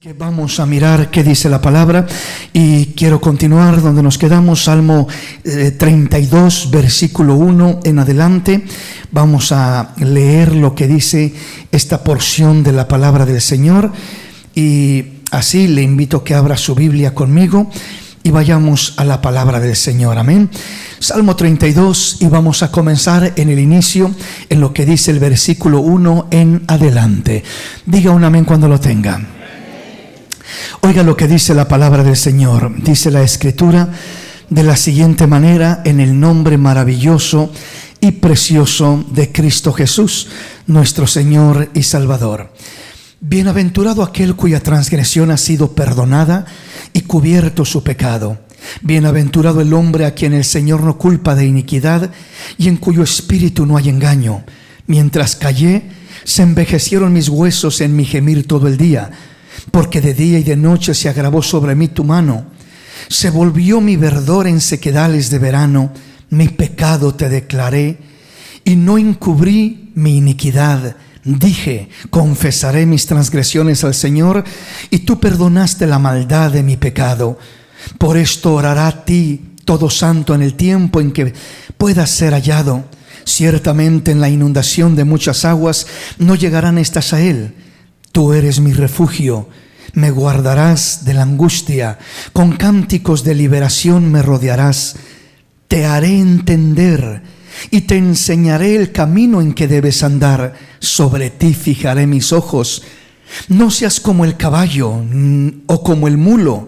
Que vamos a mirar qué dice la palabra y quiero continuar donde nos quedamos, Salmo 32, versículo 1 en adelante. Vamos a leer lo que dice esta porción de la palabra del Señor y así le invito a que abra su Biblia conmigo y vayamos a la palabra del Señor. Amén. Salmo 32 y vamos a comenzar en el inicio, en lo que dice el versículo 1 en adelante. Diga un amén cuando lo tenga. Oiga lo que dice la palabra del Señor. Dice la Escritura de la siguiente manera: en el nombre maravilloso y precioso de Cristo Jesús, nuestro Señor y Salvador. Bienaventurado aquel cuya transgresión ha sido perdonada y cubierto su pecado. Bienaventurado el hombre a quien el Señor no culpa de iniquidad y en cuyo espíritu no hay engaño. Mientras callé, se envejecieron mis huesos en mi gemir todo el día, porque de día y de noche se agravó sobre mí tu mano. Se volvió mi verdor en sequedales de verano. Mi pecado te declaré y no encubrí mi iniquidad. Dije, confesaré mis transgresiones al Señor, y tú perdonaste la maldad de mi pecado. Por esto orará a ti todo santo en el tiempo en que puedas ser hallado. Ciertamente en la inundación de muchas aguas no llegarán estas a él. Tú eres mi refugio, me guardarás de la angustia, con cánticos de liberación me rodearás. Te haré entender y te enseñaré el camino en que debes andar. Sobre ti fijaré mis ojos. No seas como el caballo o como el mulo,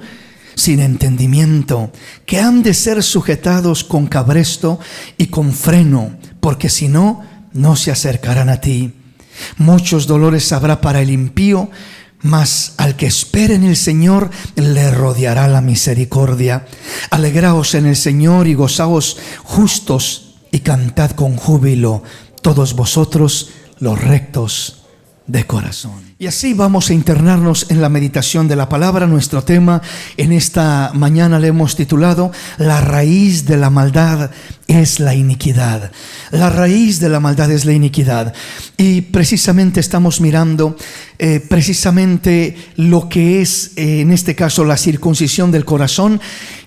sin entendimiento, que han de ser sujetados con cabresto y con freno, porque si no, no se acercarán a ti. Muchos dolores habrá para el impío, mas al que espere en el Señor le rodeará la misericordia. Alegraos en el Señor y gozaos justos, y cantad con júbilo todos vosotros los rectos de corazón. Y así vamos a internarnos en la meditación de la palabra. Nuestro tema en esta mañana le hemos titulado: la raíz de la maldad es la iniquidad. La raíz de la maldad es la iniquidad. Y precisamente estamos mirando precisamente lo que es en este caso la circuncisión del corazón.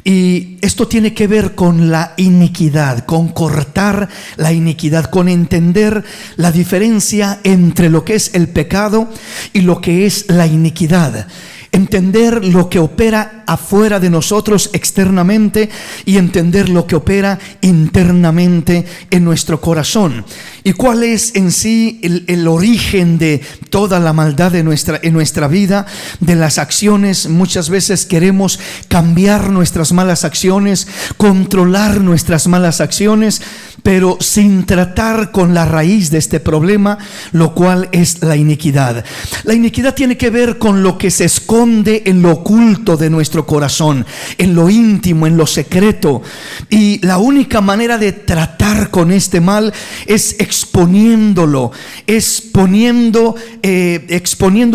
Y esto tiene que ver con la iniquidad, con cortar la iniquidad, con entender la diferencia entre lo que es el pecado y lo que es la iniquidad. Entender lo que opera afuera de nosotros externamente y entender lo que opera internamente en nuestro corazón. ¿Y cuál es en sí el origen de toda la maldad en nuestra vida, de las acciones? Muchas veces queremos cambiar nuestras malas acciones, controlar nuestras malas acciones, pero sin tratar con la raíz de este problema, lo cual es la iniquidad. La iniquidad tiene que ver con lo que se esconde en lo oculto de nuestro corazón, en lo íntimo, en lo secreto. Y la única manera de tratar con este mal es exponiéndolo, exponiendo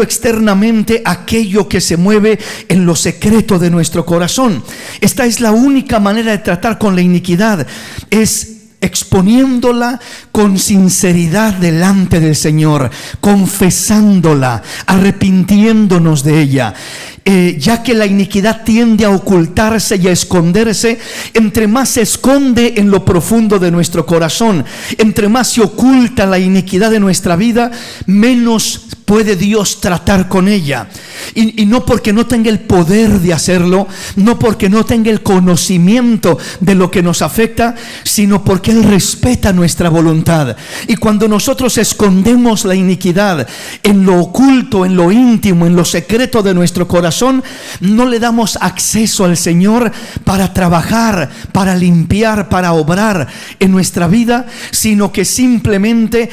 externamente aquello que se mueve en lo secreto de nuestro corazón. Esta es la única manera de tratar con la iniquidad, es exponiéndola con sinceridad delante del Señor, confesándola, arrepintiéndonos de ella. Ya que la iniquidad tiende a ocultarse y a esconderse, entre más se esconde en lo profundo de nuestro corazón, entre más se oculta la iniquidad de nuestra vida, menos puede Dios tratar con ella. Y no porque no tenga el poder de hacerlo, no porque no tenga el conocimiento de lo que nos afecta, sino porque Él respeta nuestra voluntad. Y cuando nosotros escondemos la iniquidad en lo oculto, en lo íntimo, en lo secreto de nuestro corazón, no le damos acceso al Señor para trabajar, para limpiar, para obrar en nuestra vida, sino que simplemente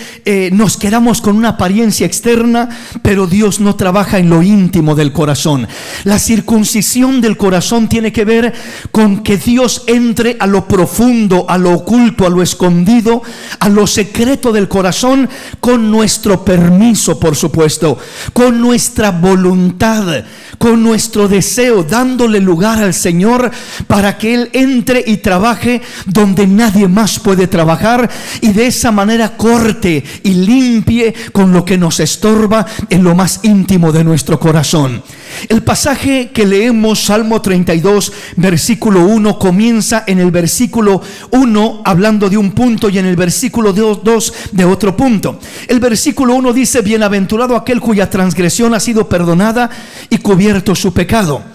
nos quedamos con una apariencia externa, pero Dios no trabaja en lo íntimo del corazón. La circuncisión del corazón tiene que ver con que Dios entre a lo profundo, a lo oculto, a lo escondido, a lo lo secreto del corazón, con nuestro permiso, por supuesto, con nuestra voluntad, con nuestro deseo, dándole lugar al Señor para que Él entre y trabaje donde nadie más puede trabajar, y de esa manera corte y limpie con lo que nos estorba en lo más íntimo de nuestro corazón. El pasaje que leemos, Salmo 32, versículo 1, comienza en el versículo 1 hablando de un punto y en el versículo 2 de otro punto. El versículo 1 dice: bienaventurado aquel cuya transgresión ha sido perdonada y cubierto su pecado.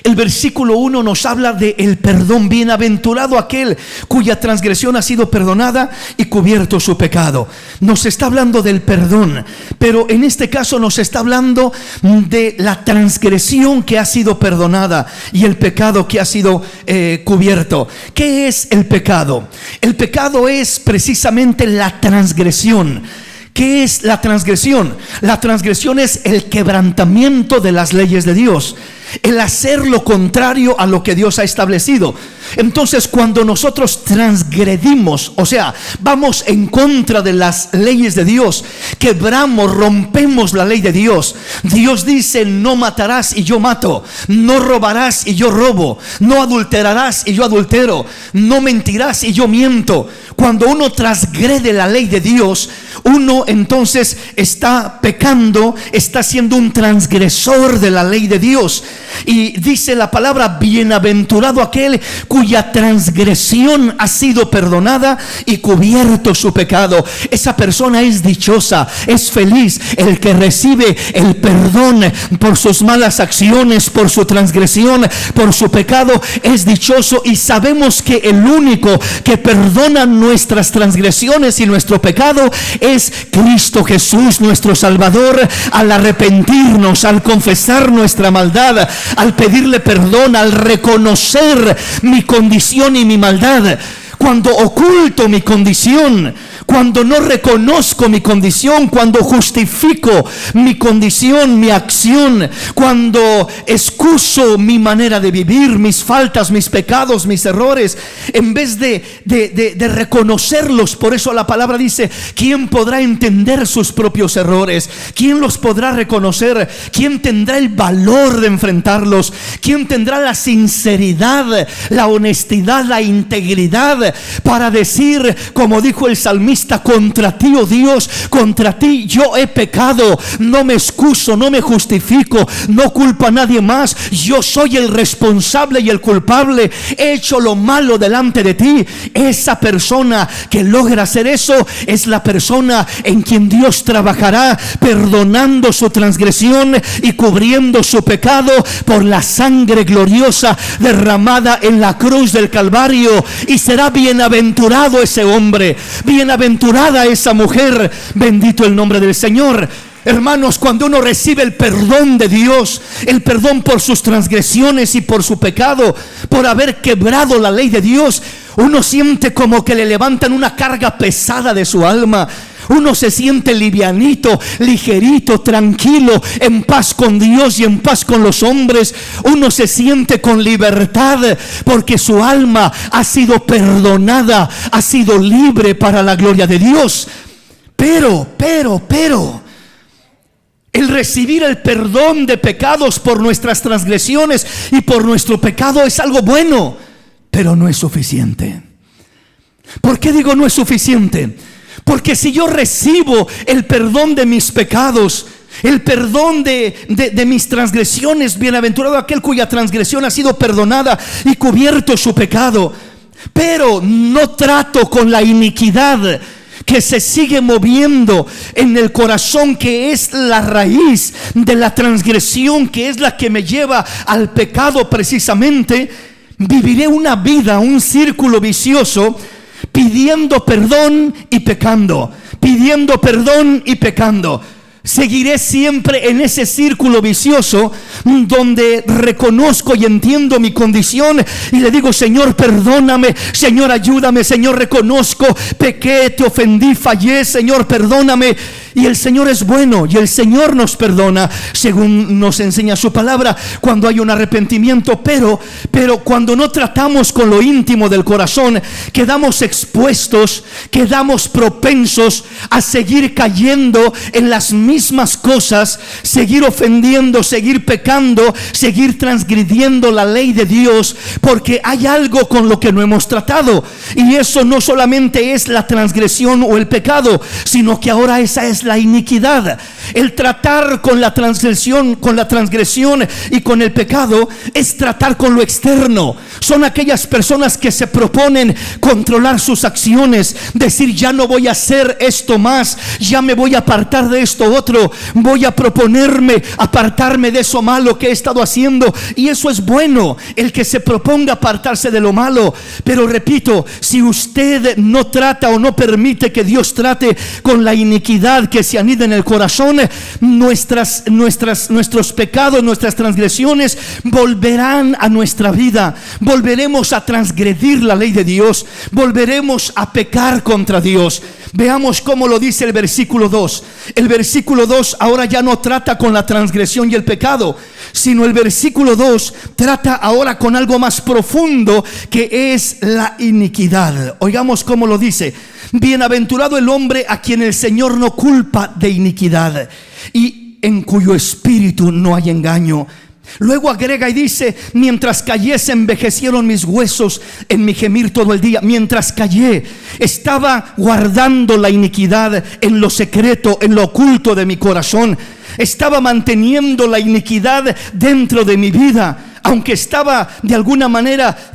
El versículo 1 nos habla de el perdón. Bienaventurado aquel cuya transgresión ha sido perdonada y cubierto su pecado. Nos está hablando del perdón, pero en este caso nos está hablando de la transgresión que ha sido perdonada y el pecado que ha sido cubierto. ¿Qué es el pecado? El pecado es precisamente la transgresión. ¿Qué es la transgresión? La transgresión es el quebrantamiento de las leyes de Dios, el hacer lo contrario a lo que Dios ha establecido. Entonces, cuando nosotros transgredimos, o sea, vamos en contra de las leyes de Dios, quebramos, rompemos la ley de Dios. Dios dice: no matarás y yo mato, no robarás y yo robo, no adulterarás y yo adultero, no mentirás y yo miento. Cuando uno transgrede la ley de Dios, uno entonces está pecando, está siendo un transgresor de la ley de Dios. Y dice la palabra: bienaventurado aquel cuya transgresión ha sido perdonada y cubierto su pecado. Esa persona es dichosa, es feliz. El que recibe el perdón por sus malas acciones, por su transgresión, por su pecado, es dichoso. Y sabemos que el único que perdona nuestras transgresiones y nuestro pecado es Cristo Jesús, nuestro Salvador. Al arrepentirnos, al confesar nuestra maldad, al pedirle perdón, al reconocer mi condición y mi maldad, cuando oculto mi condición, cuando no reconozco mi condición, cuando justifico mi condición, mi acción, cuando excuso mi manera de vivir, mis faltas, mis pecados, mis errores, en vez de reconocerlos. Por eso la palabra dice: ¿quién podrá entender sus propios errores? ¿Quién los podrá reconocer? ¿Quién tendrá el valor de enfrentarlos? ¿Quién tendrá la sinceridad, la honestidad, la integridad para decir, como dijo el salmista: contra ti, oh Dios, contra ti yo he pecado, no me excuso, no me justifico, no culpo a nadie más, yo soy el responsable y el culpable, he hecho lo malo delante de ti? Esa persona que logra hacer eso es la persona en quien Dios trabajará, perdonando su transgresión y cubriendo su pecado por la sangre gloriosa derramada en la cruz del Calvario. Y será bienaventurado ese hombre, bienaventurada esa mujer. Bendito el nombre del Señor. Hermanos, cuando uno recibe el perdón de Dios, el perdón por sus transgresiones y por su pecado, por haber quebrado la ley de Dios, uno siente como que le levantan una carga pesada de su alma. Uno se siente livianito, ligerito, tranquilo, en paz con Dios y en paz con los hombres. Uno se siente con libertad porque su alma ha sido perdonada, ha sido libre para la gloria de Dios. Pero el recibir el perdón de pecados por nuestras transgresiones y por nuestro pecado es algo bueno, pero no es suficiente. ¿Por qué digo no es suficiente? Porque si yo recibo el perdón de mis pecados, el perdón de mis transgresiones, bienaventurado aquel cuya transgresión ha sido perdonada y cubierto su pecado, pero no trato con la iniquidad que se sigue moviendo en el corazón, que es la raíz de la transgresión, que es la que me lleva al pecado precisamente, viviré una vida, un círculo vicioso, pidiendo perdón y pecando, pidiendo perdón y pecando. Seguiré siempre en ese círculo vicioso donde reconozco y entiendo mi condición y le digo: Señor, perdóname, Señor, ayúdame, Señor, reconozco, pequé, te ofendí, fallé, Señor, perdóname. Y el Señor es bueno y el Señor nos perdona, según nos enseña su palabra, cuando hay un arrepentimiento. Pero cuando no tratamos con lo íntimo del corazón, quedamos expuestos, quedamos propensos a seguir cayendo en las mismas cosas, seguir ofendiendo, seguir pecando, seguir transgrediendo la ley de Dios, porque hay algo con lo que no hemos tratado. Y eso no solamente es la transgresión o el pecado, sino que ahora esa es la iniquidad. El tratar con la transgresión y con el pecado es tratar con lo externo. Son aquellas personas que se proponen controlar sus acciones, decir: ya no voy a hacer esto más, ya me voy a apartar de esto otro, voy a proponerme apartarme de eso malo que he estado haciendo. Y eso es bueno, el que se proponga apartarse de lo malo. Pero repito, si usted no trata o no permite que Dios trate con la iniquidad que se anida en el corazón, nuestros pecados, nuestras transgresiones volverán a nuestra vida. Volveremos a transgredir la ley de Dios, volveremos a pecar contra Dios. Veamos cómo lo dice el versículo 2. El versículo 2 ahora ya no trata con la transgresión y el pecado, sino el versículo 2 trata ahora con algo más profundo, que es la iniquidad. Oigamos cómo lo dice: bienaventurado el hombre a quien el Señor no culpa de iniquidad y en cuyo espíritu no hay engaño. Luego agrega y dice: mientras callé se envejecieron mis huesos en mi gemir todo el día. Mientras callé, estaba guardando la iniquidad en lo secreto, en lo oculto de mi corazón. Estaba manteniendo la iniquidad dentro de mi vida, aunque estaba de alguna manera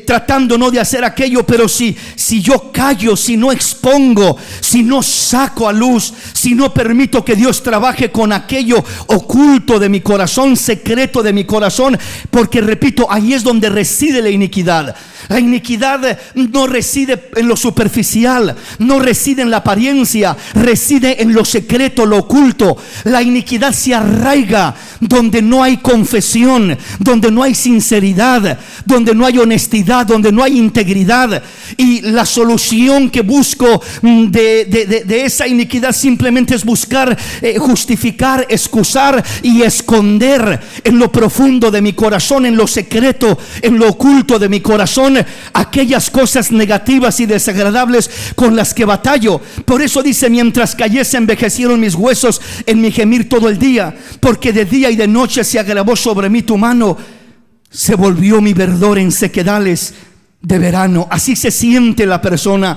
tratando no de hacer aquello. Pero si yo callo, si no expongo, si no saco a luz, si no permito que Dios trabaje con aquello oculto de mi corazón, secreto de mi corazón, porque repito, ahí es donde reside la iniquidad. La iniquidad no reside en lo superficial, no reside en la apariencia, reside en lo secreto, lo oculto. La iniquidad se arraiga donde no hay confesión, donde no hay sinceridad, donde no hay honestidad, donde no hay integridad. Y la solución que busco de esa iniquidad simplemente es buscar justificar, excusar y esconder en lo profundo de mi corazón, en lo secreto, en lo oculto de mi corazón, aquellas cosas negativas y desagradables con las que batallo. Por eso dice: mientras callé se envejecieron mis huesos en mi gemir todo el día, porque de día y de noche se agravó sobre mí tu mano. Se volvió mi verdor en sequedales de verano. Así se siente la persona.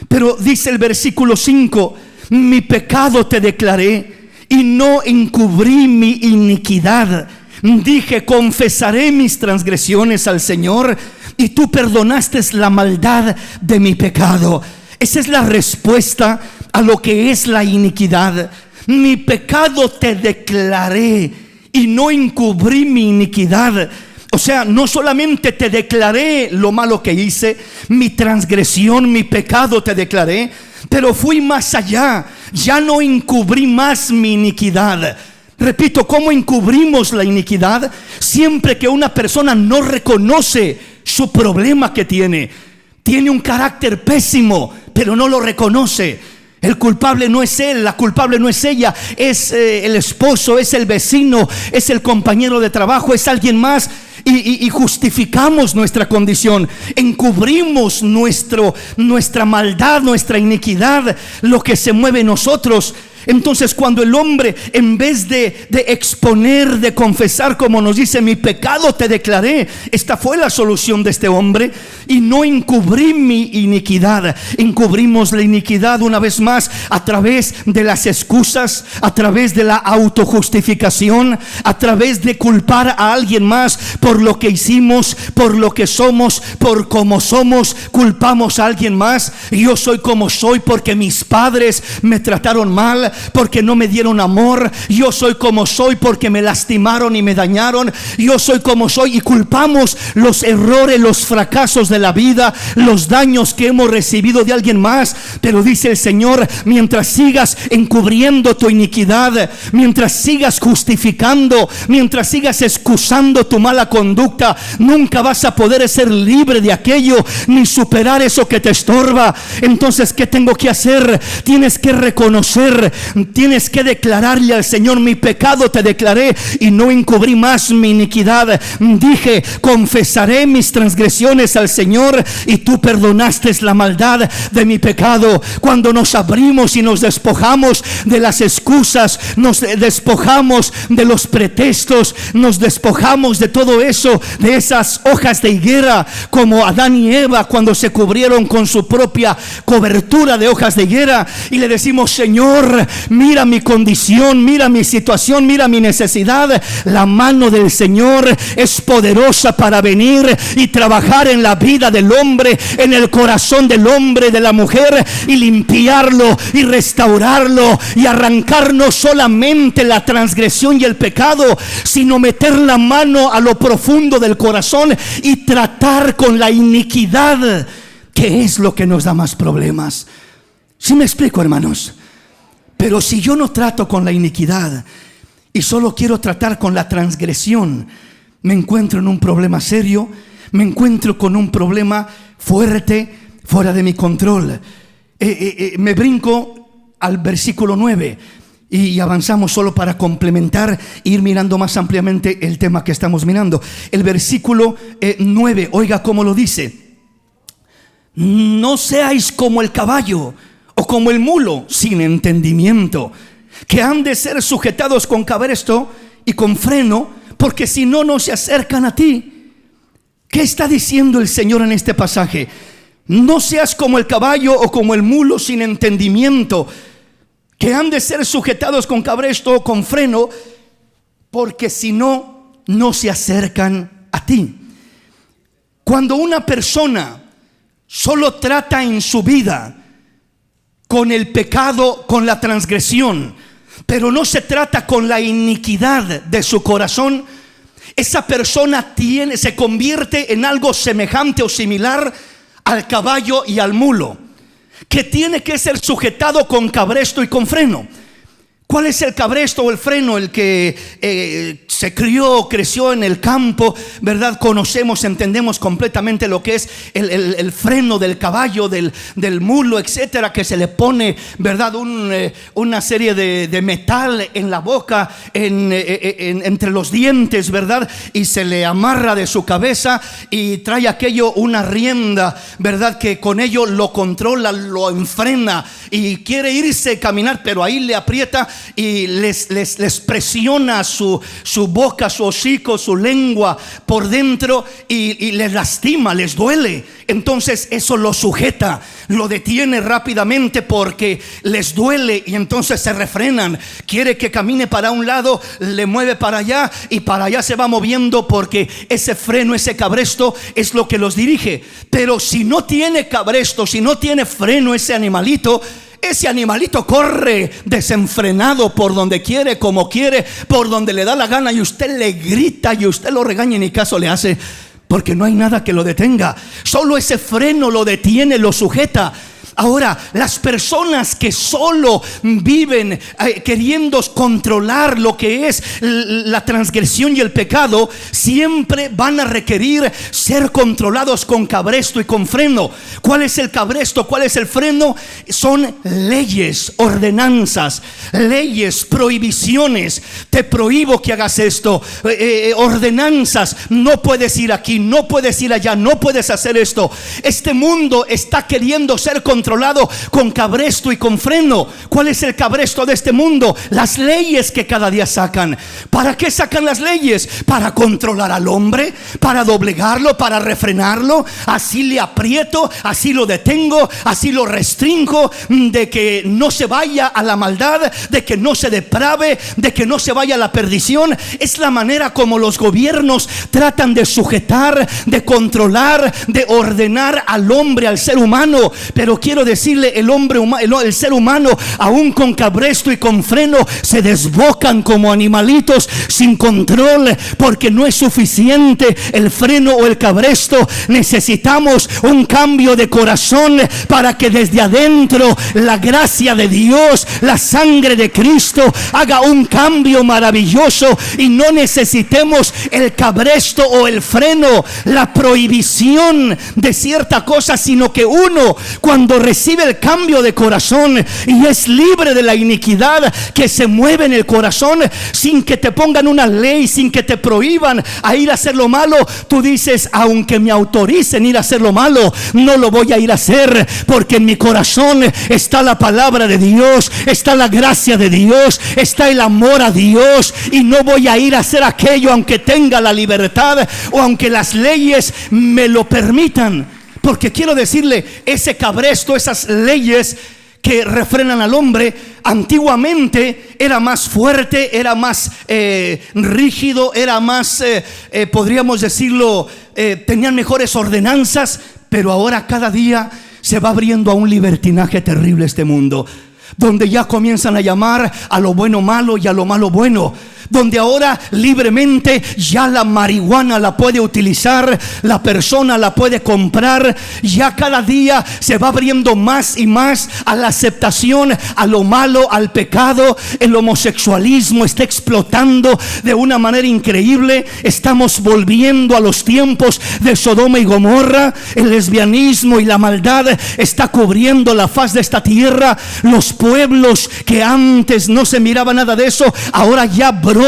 Pero dice el versículo 5: mi pecado te declaré y no encubrí mi iniquidad. Dije: confesaré mis transgresiones al Señor, y tú perdonaste la maldad de mi pecado. Esa es la respuesta a lo que es la iniquidad. Mi pecado te declaré y no encubrí mi iniquidad. O sea, no solamente te declaré lo malo que hice, mi transgresión, mi pecado te declaré, pero fui más allá. Ya no encubrí más mi iniquidad. Repito, ¿cómo encubrimos la iniquidad? Siempre que una persona no reconoce su problema que tiene un carácter pésimo, pero no lo reconoce. El culpable no es él, la culpable no es ella, es el esposo, es el vecino, es el compañero de trabajo, es alguien más. Y justificamos nuestra condición, encubrimos nuestra maldad, nuestra iniquidad, lo que se mueve en nosotros. Entonces, cuando el hombre, en vez de exponer, de confesar, como nos dice: mi pecado te declaré, esta fue la solución de este hombre. Y no encubrí mi iniquidad. Encubrimos la iniquidad una vez más a través de las excusas, a través de la autojustificación, a través de culpar a alguien más por lo que hicimos, por lo que somos, por cómo somos. Culpamos a alguien más. Yo soy como soy porque mis padres me trataron mal, porque no me dieron amor. Yo soy como soy porque me lastimaron y me dañaron. Yo soy como soy, y culpamos los errores, los fracasos de la vida, los daños que hemos recibido de alguien más. Pero dice el Señor: mientras sigas encubriendo tu iniquidad, mientras sigas justificando, mientras sigas excusando tu mala conducta, nunca vas a poder ser libre de aquello, ni superar eso que te estorba. Entonces, ¿qué tengo que hacer? Tienes que reconocer Tienes que declararle al Señor: mi pecado te declaré y no encubrí más mi iniquidad. Dije: confesaré mis transgresiones al Señor, y tú perdonaste la maldad de mi pecado. Cuando nos abrimos y nos despojamos de las excusas, nos despojamos de los pretextos, nos despojamos de todo eso, de esas hojas de higuera, como Adán y Eva cuando se cubrieron con su propia cobertura de hojas de higuera, y le decimos: Señor, mira mi condición, mira mi situación, mira mi necesidad. La mano del Señor es poderosa para venir y trabajar en la vida del hombre, en el corazón del hombre, de la mujer, y limpiarlo y restaurarlo y arrancar no solamente la transgresión y el pecado, sino meter la mano a lo profundo del corazón y tratar con la iniquidad, que es lo que nos da más problemas. ¿Sí me explico, hermanos? Pero si yo no trato con la iniquidad y solo quiero tratar con la transgresión, me encuentro en un problema serio, me encuentro con un problema fuerte, fuera de mi control. Me brinco al versículo 9 y avanzamos solo para complementar e ir mirando más ampliamente el tema que estamos mirando. El versículo 9, oiga cómo lo dice: no seáis como el caballo o como el mulo sin entendimiento, que han de ser sujetados con cabresto y con freno, porque si no, no se acercan a ti. ¿Qué está diciendo el Señor en este pasaje? No seas como el caballo o como el mulo sin entendimiento, que han de ser sujetados con cabresto o con freno, porque si no, no se acercan a ti. Cuando una persona solo trata en su vida con el pecado, con la transgresión, pero no se trata con la iniquidad de su corazón, esa persona se convierte en algo semejante o similar al caballo y al mulo, que tiene que ser sujetado con cabresto y con freno. ¿Cuál es el cabresto o el freno? El que se creció en el campo, ¿verdad? Conocemos, entendemos completamente lo que es el freno del caballo, del mulo, etcétera, que se le pone, ¿verdad? Una serie de metal en la boca, entre los dientes, ¿verdad? Y se le amarra de su cabeza y trae aquello una rienda, ¿verdad? Que con ello lo controla, lo enfrena y quiere irse a caminar, pero ahí le aprieta y les presiona su boca, su hocico, su lengua por dentro y les lastima, les duele. Entonces eso lo sujeta, lo detiene rápidamente porque les duele y entonces se refrenan. Quiere que camine para un lado, le mueve para allá y para allá se va moviendo, porque ese freno, ese cabresto es lo que los dirige. Pero si no tiene cabresto, si no tiene freno ese animalito corre desenfrenado por donde quiere, como quiere, por donde le da la gana, y usted le grita y usted lo regaña y ni caso le hace, porque no hay nada que lo detenga. Solo ese freno lo detiene, lo sujeta. Ahora, las personas que solo viven queriendo controlar lo que es la transgresión y el pecado, siempre van a requerir ser controlados con cabresto y con freno. ¿Cuál es el cabresto? ¿Cuál es el freno? Son leyes, ordenanzas, leyes, prohibiciones. Te prohíbo que hagas esto. Ordenanzas. No puedes ir aquí, no puedes ir allá, no puedes hacer esto. Este mundo está queriendo ser controlado con cabresto y con freno. ¿Cuál es el cabresto de este mundo? Las leyes que cada día sacan. ¿Para qué sacan las leyes? Para controlar al hombre, para doblegarlo, para refrenarlo. Así le aprieto, así lo detengo, así lo restringo, de que no se vaya a la maldad, de que no se deprave, de que no se vaya a la perdición. Es la manera como los gobiernos tratan de sujetar, de controlar, de ordenar al hombre, al ser humano. Pero quiero decirle, el ser humano, aún con cabresto y con freno, se desbocan como animalitos sin control, porque no es suficiente el freno o el cabresto. Necesitamos un cambio de corazón para que desde adentro la gracia de Dios, la sangre de Cristo, haga un cambio maravilloso y no necesitemos el cabresto o el freno, la prohibición de cierta cosa, sino que uno, cuando recibe el cambio de corazón y es libre de la iniquidad que se mueve en el corazón, sin que te pongan una ley, sin que te prohíban a ir a hacer lo malo, tú dices: aunque me autoricen ir a hacer lo malo, no lo voy a ir a hacer, porque en mi corazón está la palabra de Dios, está la gracia de Dios, está el amor a Dios, y no voy a ir a hacer aquello aunque tenga la libertad o aunque las leyes me lo permitan. Porque quiero decirle, ese cabresto, esas leyes que refrenan al hombre, antiguamente era más fuerte, era más rígido, era más, podríamos decirlo, tenían mejores ordenanzas. Pero ahora cada día se va abriendo a un libertinaje terrible este mundo, donde ya comienzan a llamar a lo bueno malo y a lo malo bueno, donde ahora libremente ya la marihuana la puede utilizar, la persona la puede comprar. Ya cada día se va abriendo más y más a la aceptación, a lo malo, al pecado. El homosexualismo está explotando de una manera increíble. Estamos volviendo a los tiempos de Sodoma y Gomorra. El lesbianismo y la maldad está cubriendo la faz de esta tierra. Los pueblos que antes no se miraba nada de eso, ahora ya brota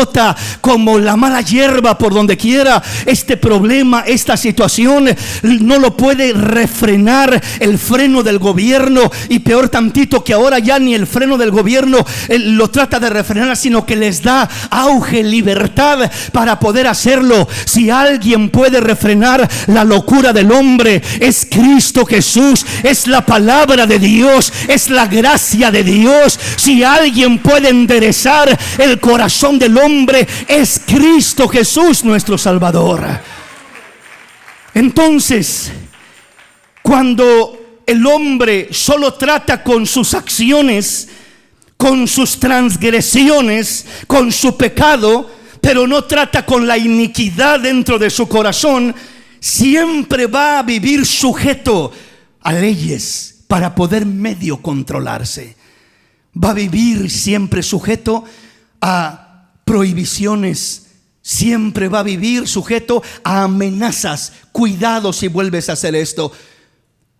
como la mala hierba por donde quiera. Este problema, esta situación no lo puede refrenar el freno del gobierno, y peor tantito que ahora ya ni el freno del gobierno lo trata de refrenar, sino que les da auge, libertad para poder hacerlo. Si alguien puede refrenar la locura del hombre, es Cristo Jesús, es la palabra de Dios, es la gracia de Dios. Si alguien puede enderezar el corazón del hombre, es Cristo Jesús, nuestro Salvador. Entonces, cuando el hombre solo trata con sus acciones, con sus transgresiones, con su pecado, pero no trata con la iniquidad dentro de su corazón, siempre va a vivir sujeto a leyes para poder medio controlarse. Va a vivir siempre sujeto a prohibiciones, siempre va a vivir sujeto a amenazas. Cuidado si vuelves a hacer esto.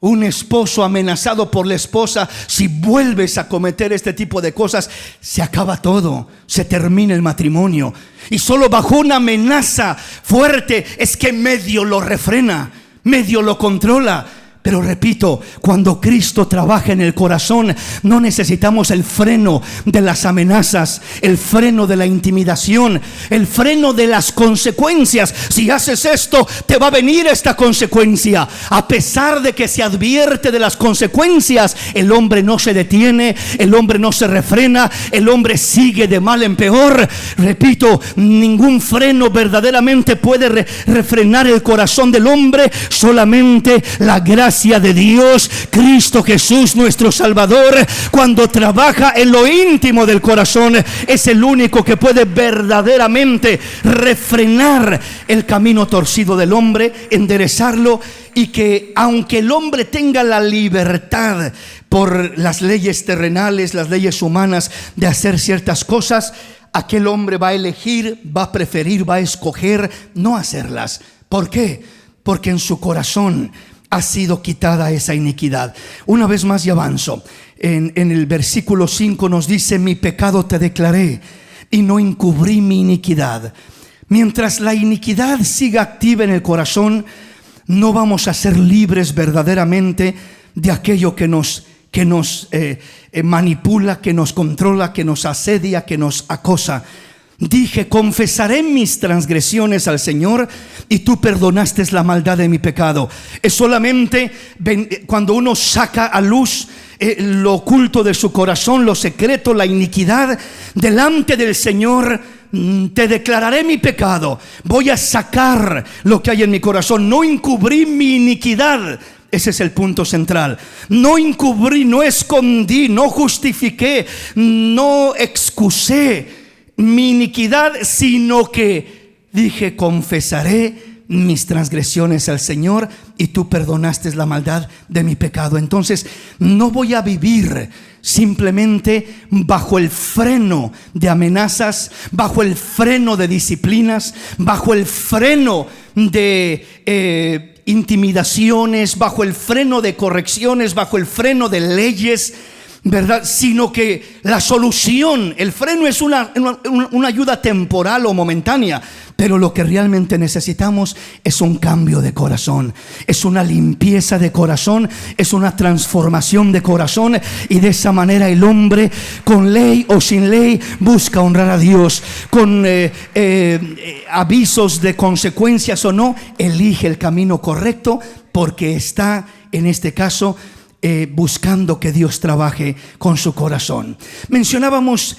Un esposo amenazado por la esposa: si vuelves a cometer este tipo de cosas, se acaba todo, se termina el matrimonio. Y solo bajo una amenaza fuerte es que medio lo refrena, medio lo controla. Pero repito, cuando Cristo trabaja en el corazón, no necesitamos el freno de las amenazas, el freno de la intimidación, el freno de las consecuencias. Si haces esto, te va a venir esta consecuencia. A pesar de que se advierte de las consecuencias, el hombre no se detiene, el hombre no se refrena, el hombre sigue de mal en peor. Repito, ningún freno verdaderamente puede refrenar el corazón del hombre, solamente la gracia de Dios, Cristo Jesús, nuestro Salvador. Cuando trabaja en lo íntimo del corazón, es el único que puede verdaderamente refrenar el camino torcido del hombre, enderezarlo, y que aunque el hombre tenga la libertad por las leyes terrenales, las leyes humanas, de hacer ciertas cosas, aquel hombre va a elegir, va a preferir, va a escoger no hacerlas. ¿Por qué? Porque en su corazón ha sido quitada esa iniquidad. Una vez más y avanzo. En el versículo 5 nos dice: mi pecado te declaré y no encubrí mi iniquidad. Mientras la iniquidad siga activa en el corazón, no vamos a ser libres verdaderamente de aquello que nos manipula, que nos controla, que nos asedia, que nos acosa. Dije: confesaré mis transgresiones al Señor, y tú perdonaste la maldad de mi pecado. Es solamente cuando uno saca a luz lo oculto de su corazón, lo secreto, la iniquidad, delante del Señor. Te declararé mi pecado. Voy a sacar lo que hay en mi corazón. No encubrí mi iniquidad. Ese es el punto central. No encubrí, no escondí, no justifiqué, no excusé mi iniquidad, sino que dije: confesaré mis transgresiones al Señor y tú perdonaste la maldad de mi pecado. Entonces no voy a vivir simplemente bajo el freno de amenazas, bajo el freno de disciplinas, bajo el freno de intimidaciones, bajo el freno de correcciones, bajo el freno de leyes, ¿verdad? Sino que la solución, el freno es una ayuda temporal o momentánea, pero lo que realmente necesitamos es un cambio de corazón, es una limpieza de corazón, es una transformación de corazón. Y de esa manera el hombre, con ley o sin ley, busca honrar a Dios. Con avisos de consecuencias o no, elige el camino correcto, porque está, en este caso, buscando que Dios trabaje con su corazón. Mencionábamos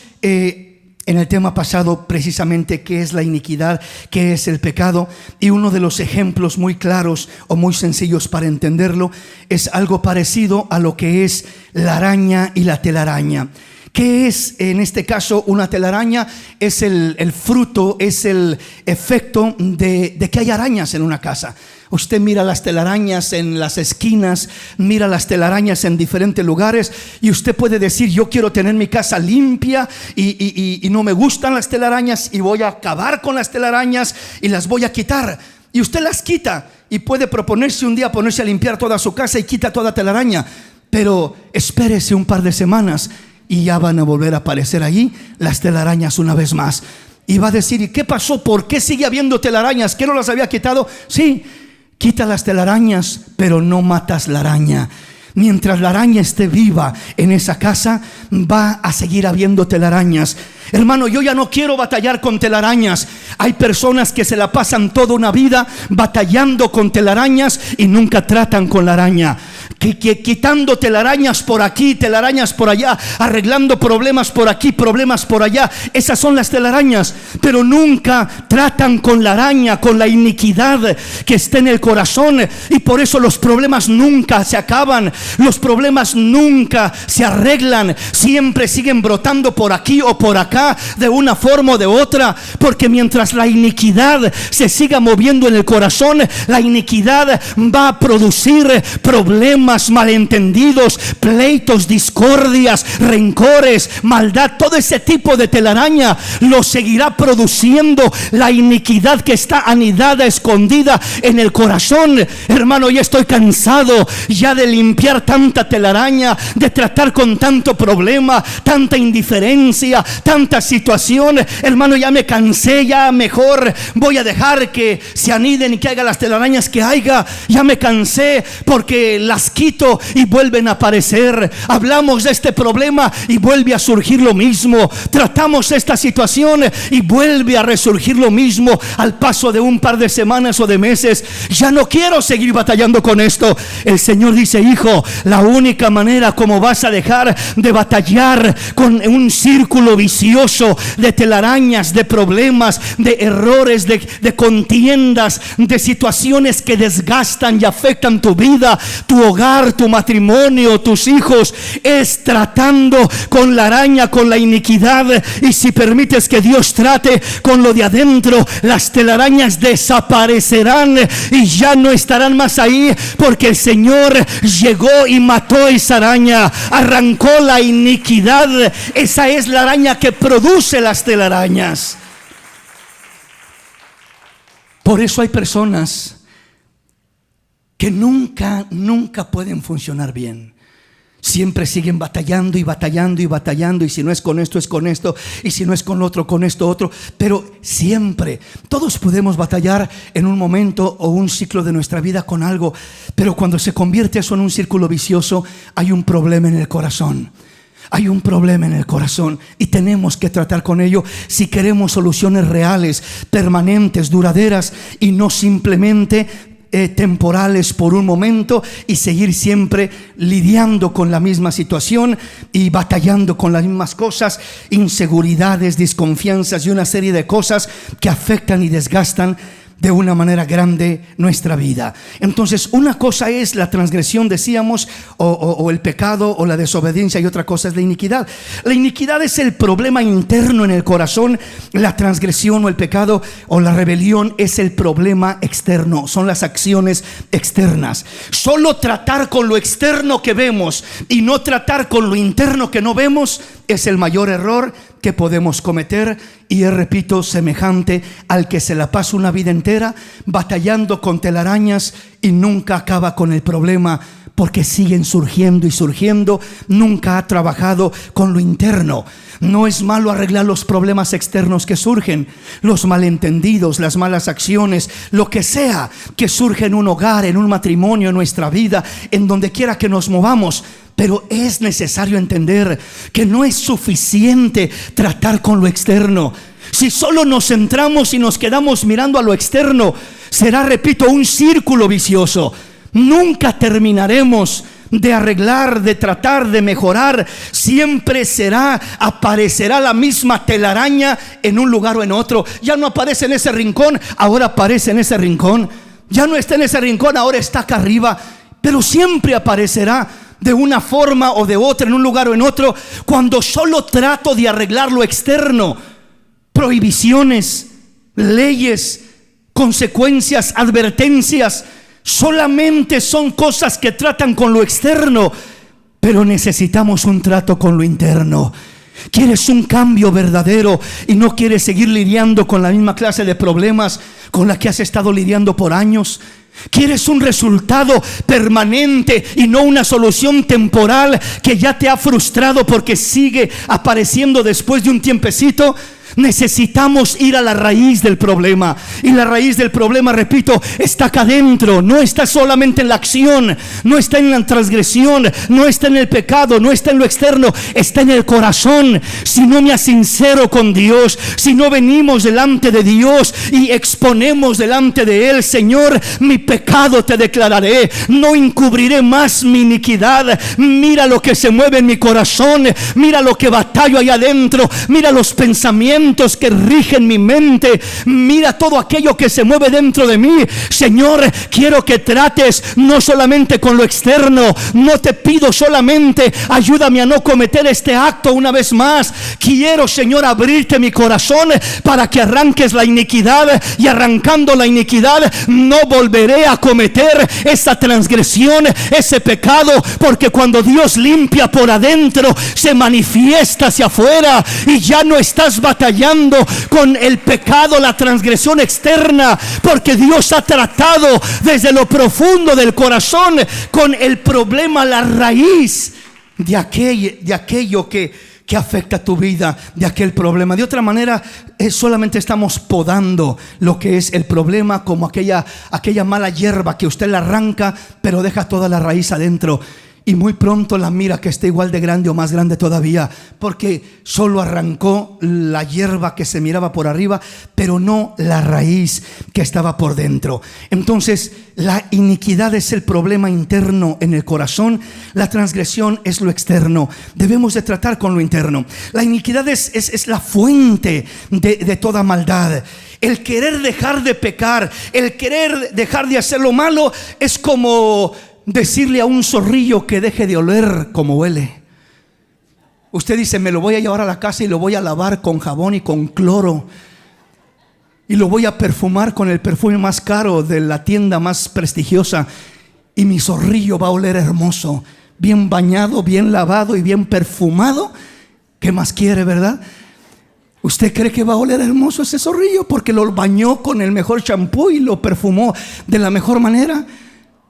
en el tema pasado precisamente qué es la iniquidad, qué es el pecado, y uno de los ejemplos muy claros o muy sencillos para entenderlo es algo parecido a lo que es la araña y la telaraña. ¿Qué es en este caso una telaraña? Es el fruto, es el efecto de que hay arañas en una casa. Usted mira las telarañas en las esquinas, mira las telarañas en diferentes lugares, y usted puede decir: yo quiero tener mi casa limpia y no me gustan las telarañas, y voy a acabar con las telarañas y las voy a quitar. Y usted las quita y puede proponerse un día ponerse a limpiar toda su casa y quita toda telaraña, pero espérese un par de semanas y ya van a volver a aparecer allí las telarañas una vez más. Y va a decir: ¿y qué pasó? ¿Por qué sigue habiendo telarañas? ¿Qué no las había quitado? Sí, quita las telarañas, pero no matas la araña. Mientras la araña esté viva en esa casa, va a seguir habiendo telarañas. Hermano, yo ya no quiero batallar con telarañas. Hay personas que se la pasan toda una vida batallando con telarañas y nunca tratan con la araña. Quitando telarañas por aquí, telarañas por allá, arreglando problemas por aquí, problemas por allá. Esas son las telarañas, pero nunca tratan con la araña, con la iniquidad que está en el corazón. Y por eso los problemas nunca se acaban, los problemas nunca se arreglan, siempre siguen brotando por aquí o por acá, de una forma o de otra, porque mientras la iniquidad se siga moviendo en el corazón, la iniquidad va a producir problemas, malentendidos, pleitos, discordias, rencores, maldad. Todo ese tipo de telaraña lo seguirá produciendo la iniquidad que está anidada, escondida en el corazón. Hermano, ya estoy cansado ya de limpiar tanta telaraña, de tratar con tanto problema, tanta indiferencia, tanta situación. Hermano, ya me cansé, ya mejor voy a dejar que se aniden y que haga las telarañas que haya. Ya me cansé, porque las quito y vuelven a aparecer. Hablamos de este problema y vuelve a surgir lo mismo. Tratamos esta situación y vuelve a resurgir lo mismo al paso de un par de semanas o de meses. Ya no quiero seguir batallando con esto. El Señor dice: hijo, la única manera como vas a dejar de batallar con un círculo vicioso de telarañas, de problemas, de errores, de contiendas, de situaciones que desgastan y afectan tu vida, tu hogar, tu matrimonio, tus hijos, es tratando con la araña, con la iniquidad. Y si permites que Dios trate con lo de adentro, las telarañas desaparecerán y ya no estarán más ahí, porque el Señor llegó y mató esa araña, arrancó la iniquidad. Esa es la araña que produce las telarañas. Por eso hay personas que nunca pueden funcionar bien. Siempre siguen batallando y batallando y batallando, y si no es con esto, es con esto, y si no es con lo otro, con esto otro. Pero siempre, todos podemos batallar en un momento o un ciclo de nuestra vida con algo, pero cuando se convierte eso en un círculo vicioso, hay un problema en el corazón. Hay un problema en el corazón y tenemos que tratar con ello si queremos soluciones reales, permanentes, duraderas, y no simplemente temporales por un momento, y seguir siempre lidiando con la misma situación y batallando con las mismas cosas, inseguridades, desconfianzas y una serie de cosas que afectan y desgastan de una manera grande nuestra vida. Entonces, una cosa es la transgresión, decíamos, o el pecado o la desobediencia, y otra cosa es la iniquidad. La iniquidad es el problema interno en el corazón. La transgresión o el pecado o la rebelión es el problema externo, son las acciones externas. Solo tratar con lo externo que vemos y no tratar con lo interno que no vemos es el mayor error que podemos cometer, y es, repito, semejante al que se la pasa una vida entera batallando con telarañas y nunca acaba con el problema, porque siguen surgiendo y surgiendo. Nunca ha trabajado con lo interno. No es malo arreglar los problemas externos que surgen, los malentendidos, las malas acciones, lo que sea que surge en un hogar, en un matrimonio, en nuestra vida, en donde quiera que nos movamos. Pero es necesario entender que no es suficiente tratar con lo externo. Si solo nos centramos y nos quedamos mirando a lo externo, será, repito, un círculo vicioso. Nunca terminaremos de arreglar, de tratar, de mejorar. Siempre aparecerá la misma telaraña en un lugar o en otro. Ya no aparece en ese rincón, ahora aparece en ese rincón. Ya no está en ese rincón, ahora está acá arriba. Pero siempre aparecerá de una forma o de otra, en un lugar o en otro, cuando solo trato de arreglar lo externo. Prohibiciones, leyes, consecuencias, advertencias, solamente son cosas que tratan con lo externo, pero necesitamos un trato con lo interno. ¿Quieres un cambio verdadero y no quieres seguir lidiando con la misma clase de problemas con la que has estado lidiando por años? ¿Quieres un resultado permanente y no una solución temporal que ya te ha frustrado porque sigue apareciendo después de un tiempecito? Necesitamos ir a la raíz del problema. Y la raíz del problema, repito, está acá adentro. No está solamente en la acción, no está en la transgresión, no está en el pecado, no está en lo externo, está en el corazón. Si no me sincero con Dios, si no venimos delante de Dios y exponemos delante de Él: Señor, mi pecado te declararé, no encubriré más mi iniquidad. Mira lo que se mueve en mi corazón, mira lo que batallo ahí adentro, mira los pensamientos que rigen mi mente, mira todo aquello que se mueve dentro de mí. Señor, quiero que trates no solamente con lo externo. No te pido solamente ayúdame a no cometer este acto una vez más. Quiero, Señor, abrirte mi corazón para que arranques la iniquidad, y arrancando la iniquidad no volveré a cometer esa transgresión, ese pecado, porque cuando Dios limpia por adentro, se manifiesta hacia afuera, y ya no estás batallando con el pecado, la transgresión externa, porque Dios ha tratado desde lo profundo del corazón con el problema, la raíz de aquello que afecta tu vida, de aquel problema. De otra manera, solamente estamos podando lo que es el problema, como aquella mala hierba que usted la arranca, pero deja toda la raíz adentro. Y muy pronto la mira que está igual de grande o más grande todavía, porque solo arrancó la hierba que se miraba por arriba, pero no la raíz que estaba por dentro. Entonces, la iniquidad es el problema interno en el corazón. La transgresión es lo externo. Debemos de tratar con lo interno. La iniquidad es la fuente de toda maldad. El querer dejar de pecar, el querer dejar de hacer lo malo, es como decirle a un zorrillo que deje de oler como huele. Usted dice: me lo voy a llevar a la casa y lo voy a lavar con jabón y con cloro, y lo voy a perfumar con el perfume más caro de la tienda más prestigiosa, y mi zorrillo va a oler hermoso, bien bañado, bien lavado y bien perfumado. ¿Qué más quiere, verdad? ¿Usted cree que va a oler hermoso ese zorrillo porque lo bañó con el mejor champú y lo perfumó de la mejor manera?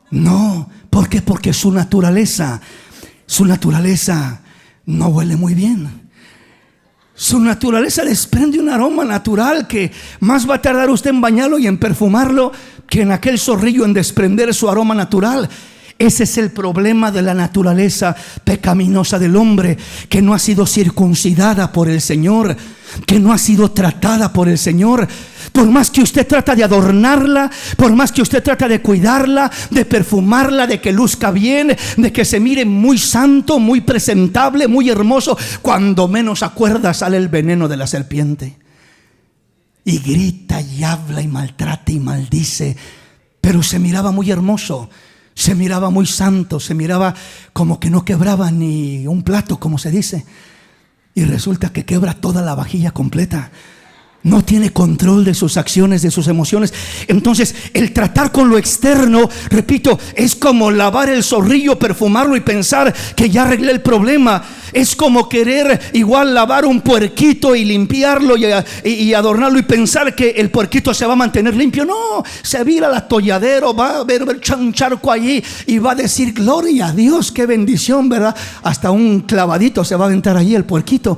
No. ¿Por qué? Porque su naturaleza no huele muy bien. Su naturaleza desprende un aroma natural que más va a tardar usted en bañarlo y en perfumarlo que en aquel zorrillo en desprender su aroma natural. Ese es el problema de la naturaleza pecaminosa del hombre, que no ha sido circuncidada por el Señor, que no ha sido tratada por el Señor. Por más que usted trata de adornarla, por más que usted trata de cuidarla, de perfumarla, de que luzca bien, de que se mire muy santo, muy presentable, muy hermoso, cuando menos acuerda sale el veneno de la serpiente. y grita y habla y maltrata y maldice, pero se miraba muy hermoso, se miraba muy santo, se miraba como que no quebraba ni un plato, como se dice, y resulta que quebra toda la vajilla completa. No tiene control de sus acciones, de sus emociones. Entonces, el tratar con lo externo, repito, es como lavar el zorrillo, perfumarlo y pensar que ya arreglé el problema. Es como querer igual lavar un puerquito y limpiarlo y adornarlo y pensar que el puerquito se va a mantener limpio. No, se vira al atolladero, va a ver un charco allí y va a decir: gloria a Dios, qué bendición, ¿verdad? Hasta un clavadito se va a aventar allí el puerquito.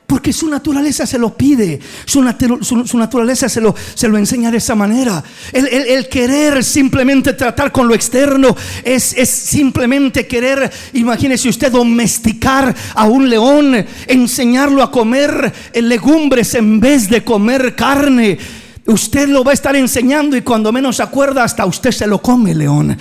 Porque su naturaleza se lo pide, su naturaleza se lo enseña de esa manera. El querer simplemente tratar con lo externo es simplemente querer, imagínese usted, domesticar a un león, enseñarlo a comer legumbres en vez de comer carne. Usted lo va a estar enseñando y cuando menos se acuerda, hasta usted se lo come el león.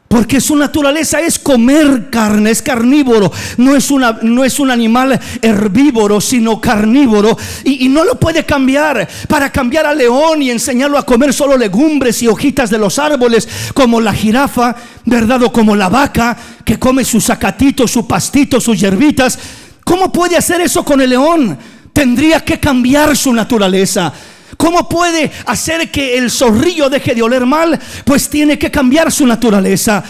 Porque su naturaleza es comer carne, es carnívoro. No es un animal herbívoro, sino carnívoro. Y no lo puede cambiar. Para cambiar al león y enseñarlo a comer solo legumbres y hojitas de los árboles, como la jirafa, ¿verdad? O como la vaca, que come sus zacatitos, su pastito, sus hierbitas. ¿Cómo puede hacer eso con el león? Tendría que cambiar su naturaleza. ¿Cómo puede hacer que el zorrillo deje de oler mal? Pues tiene que cambiar su naturaleza.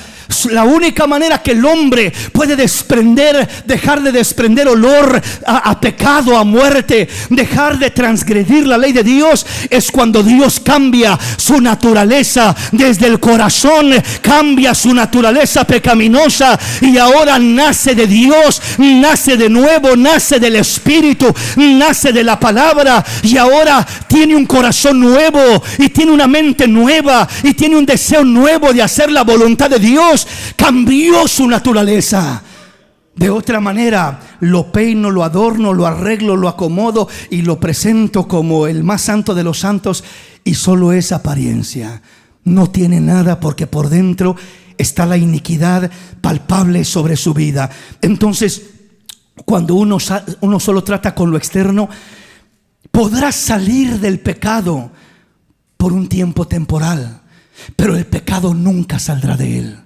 La única manera que el hombre puede dejar de desprender olor a pecado, a muerte, dejar de transgredir la ley de Dios, es cuando Dios cambia su naturaleza desde el corazón, cambia su naturaleza pecaminosa y ahora nace de Dios, nace de nuevo, nace del Espíritu, nace de la palabra y ahora tiene un corazón nuevo y tiene una mente nueva y tiene un deseo nuevo de hacer la voluntad de Dios. Cambió su naturaleza. De otra manera, lo peino, lo adorno, lo arreglo, lo acomodo y lo presento como el más santo de los santos, y solo es apariencia. No tiene nada, porque por dentro está la iniquidad palpable sobre su vida. Entonces, cuando uno solo trata con lo externo, podrá salir del pecado por un tiempo temporal, pero el pecado nunca saldrá de él.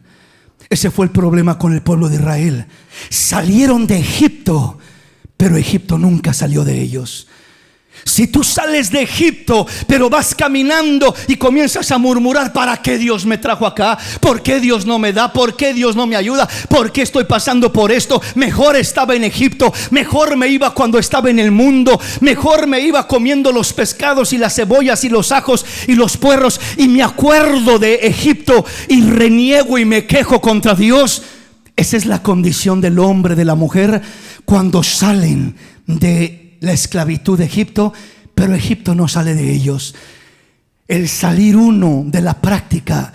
Ese fue el problema con el pueblo de Israel. Salieron de Egipto, pero Egipto nunca salió de ellos. Si tú sales de Egipto, pero vas caminando y comienzas a murmurar: ¿para qué Dios me trajo acá? ¿Por qué Dios no me da? ¿Por qué Dios no me ayuda? ¿Por qué estoy pasando por esto? Mejor estaba en Egipto, mejor me iba cuando estaba en el mundo, mejor me iba comiendo los pescados y las cebollas y los ajos y los puerros, y me acuerdo de Egipto y reniego y me quejo contra Dios. Esa es la condición del hombre, de la mujer, cuando salen de la esclavitud de Egipto, pero Egipto no sale de ellos. El salir uno de la práctica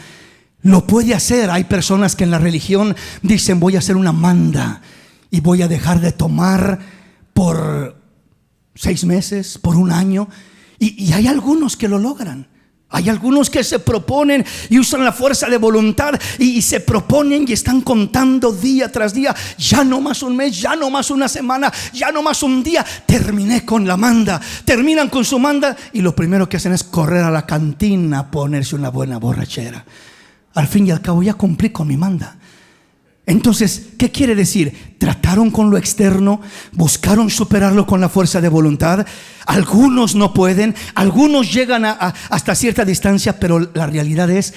lo puede hacer. Hay personas que en la religión dicen: voy a hacer una manda y voy a dejar de tomar por 6 meses, por un año, y hay algunos que lo logran. Hay algunos que se proponen y usan la fuerza de voluntad y se proponen y están contando día tras día: ya no más un mes, ya no más una semana, ya no más un día, terminé con la manda. Terminan con su manda y lo primero que hacen es correr a la cantina a ponerse una buena borrachera. Al fin y al cabo, ya cumplí con mi manda. Entonces, ¿qué quiere decir? Trataron con lo externo, buscaron superarlo con la fuerza de voluntad. Algunos no pueden, algunos llegan hasta cierta distancia, pero la realidad es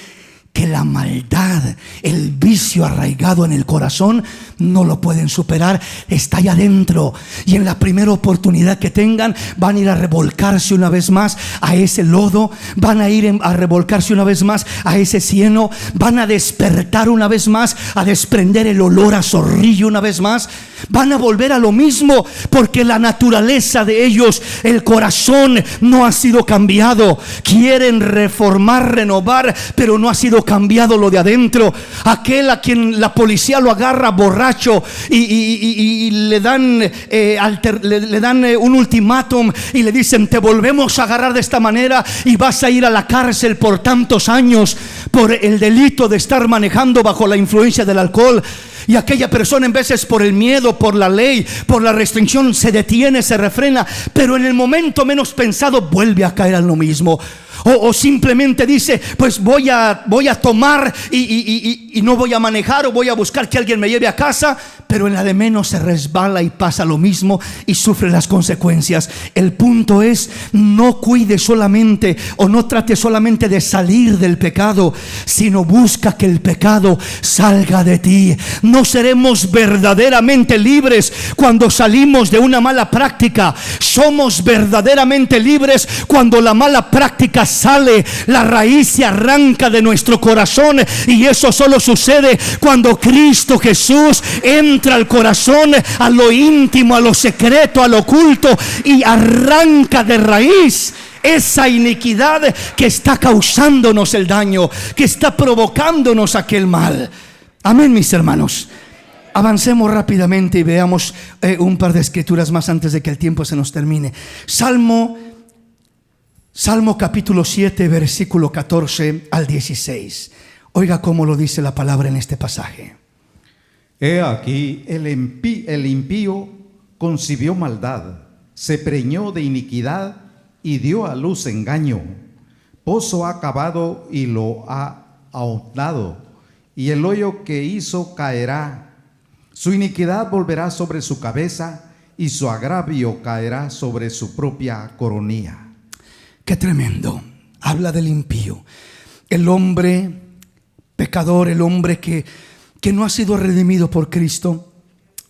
que la maldad, el vicio arraigado en el corazón, no lo pueden superar. Está allá adentro, y en la primera oportunidad que tengan van a ir a revolcarse una vez más a ese lodo, van a ir a revolcarse una vez más a ese cieno, van a despertar una vez más, a desprender el olor a zorrillo una vez más, van a volver a lo mismo, porque la naturaleza de ellos, el corazón, no ha sido cambiado. Quieren reformar, renovar, pero no ha sido cambiado lo de adentro. Aquel a quien la policía lo agarra borracho y le dan un ultimátum y le dicen: te volvemos a agarrar de esta manera y vas a ir a la cárcel por tantos años. por el delito de estar manejando bajo la influencia del alcohol. Y aquella persona, en veces por el miedo, por la ley, por la restricción, se detiene, se refrena, pero en el momento menos pensado vuelve a caer en lo mismo. O simplemente dice, pues voy a tomar y no voy a manejar, o voy a buscar que alguien me lleve a casa, pero en la de menos se resbala y pasa lo mismo y sufre las consecuencias. El punto es, no cuide solamente, o no trate solamente de salir del pecado, sino busca que el pecado salga de ti. No seremos verdaderamente libres cuando salimos de una mala práctica. Somos verdaderamente libres cuando la mala práctica sale, la raíz se arranca de nuestro corazón, y eso solo sucede cuando Cristo Jesús entra al corazón, a lo íntimo, a lo secreto, a lo oculto, y arranca de raíz esa iniquidad que está causándonos el daño, que está provocándonos aquel mal. Amén, mis hermanos. Avancemos rápidamente y veamos un par de escrituras más antes de que el tiempo se nos termine. Salmo capítulo 7, versículo 14 al 16. Oiga cómo lo dice la palabra en este pasaje. He aquí, el impío concibió maldad, se preñó de iniquidad y dio a luz engaño. Pozo ha cavado y lo ha ahondado, y el hoyo que hizo caerá. Su iniquidad volverá sobre su cabeza, y su agravio caerá sobre su propia coronilla. Qué tremendo. Habla del impío, el hombre pecador, el hombre que no ha sido redimido por Cristo,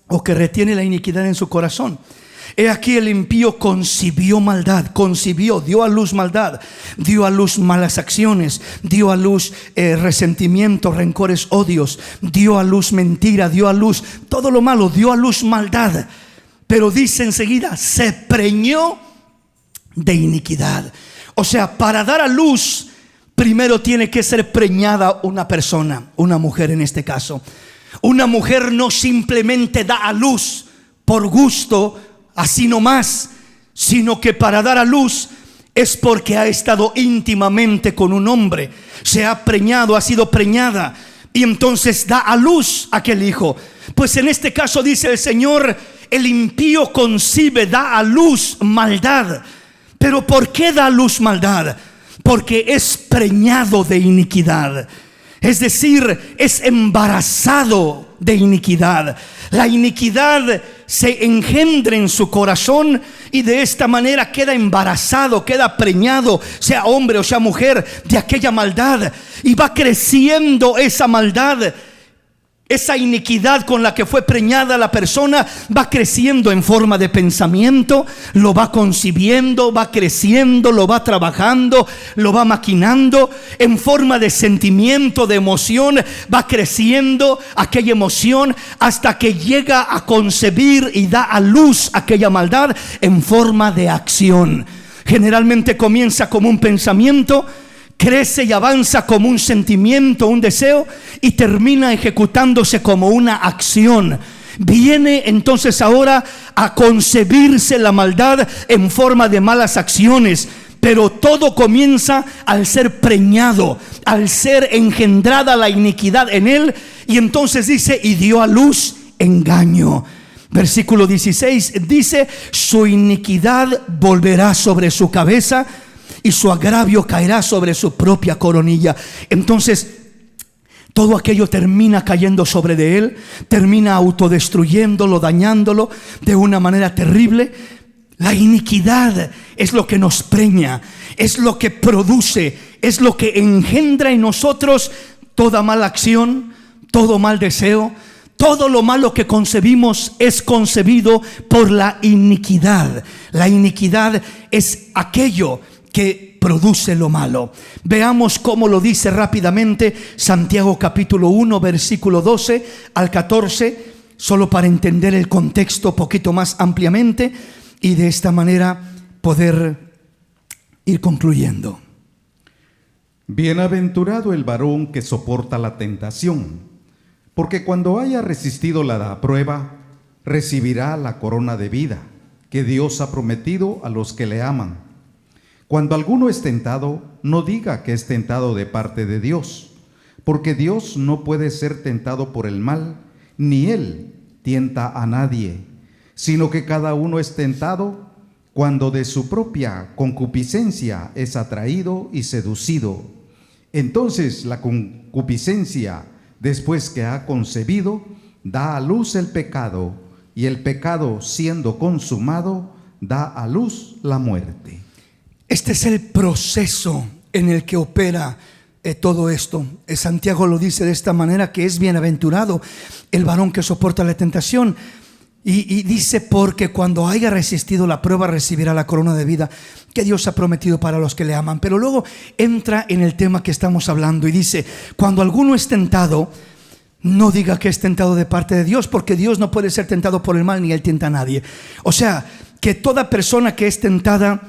o que retiene la iniquidad en su corazón. He aquí, el impío concibió maldad, dio a luz maldad, dio a luz malas acciones, dio a luz resentimiento, rencores, odios, dio a luz mentira, dio a luz todo lo malo, dio a luz maldad. Pero dice enseguida, se preñó de iniquidad. O sea, para dar a luz, primero tiene que ser preñada una persona, una mujer en este caso. Una mujer no simplemente da a luz por gusto, así nomás, sino que para dar a luz es porque ha estado íntimamente con un hombre, se ha preñado, ha sido preñada, y entonces da a luz aquel hijo. Pues en este caso dice el Señor, el impío concibe, da a luz maldad. Pero ¿por qué da a luz maldad? Porque es preñado de iniquidad. Es decir, es embarazado de iniquidad. La iniquidad se engendra en su corazón, y de esta manera queda embarazado, queda preñado, sea hombre o sea mujer, de aquella maldad. Y va creciendo esa maldad. Esa iniquidad con la que fue preñada la persona va creciendo en forma de pensamiento, lo va concibiendo, va creciendo, lo va trabajando, lo va maquinando en forma de sentimiento, de emoción. Va creciendo aquella emoción hasta que llega a concebir y da a luz aquella maldad en forma de acción. Generalmente comienza como un pensamiento, crece y avanza como un sentimiento, un deseo, y termina ejecutándose como una acción. Viene entonces ahora a concebirse la maldad en forma de malas acciones. Pero todo comienza al ser preñado, al ser engendrada la iniquidad en él. Y entonces dice, y dio a luz engaño. Versículo 16 dice, su iniquidad volverá sobre su cabeza, y su agravio caerá sobre su propia coronilla. Entonces todo aquello termina cayendo sobre de él, termina autodestruyéndolo, dañándolo de una manera terrible. La iniquidad es lo que nos preña, es lo que produce, es lo que engendra en nosotros toda mala acción, todo mal deseo. Todo lo malo que concebimos es concebido por la iniquidad. La iniquidad es aquello que produce lo malo. Veamos cómo lo dice rápidamente Santiago capítulo 1, versículo 12 al 14, solo para entender el contexto poquito más ampliamente y de esta manera poder ir concluyendo. Bienaventurado el varón que soporta la tentación, porque cuando haya resistido la prueba, recibirá la corona de vida que Dios ha prometido a los que le aman. Cuando alguno es tentado, no diga que es tentado de parte de Dios, porque Dios no puede ser tentado por el mal, ni Él tienta a nadie, sino que cada uno es tentado cuando de su propia concupiscencia es atraído y seducido. Entonces la concupiscencia, después que ha concebido, da a luz el pecado, y el pecado, siendo consumado, da a luz la muerte. Este es el proceso en el que opera todo esto. Santiago lo dice de esta manera, que es bienaventurado el varón que soporta la tentación. Y dice, porque cuando haya resistido la prueba recibirá la corona de vida que Dios ha prometido para los que le aman. Pero luego entra en el tema que estamos hablando y dice, cuando alguno es tentado, no diga que es tentado de parte de Dios, porque Dios no puede ser tentado por el mal, ni Él tienta a nadie. O sea, que toda persona que es tentada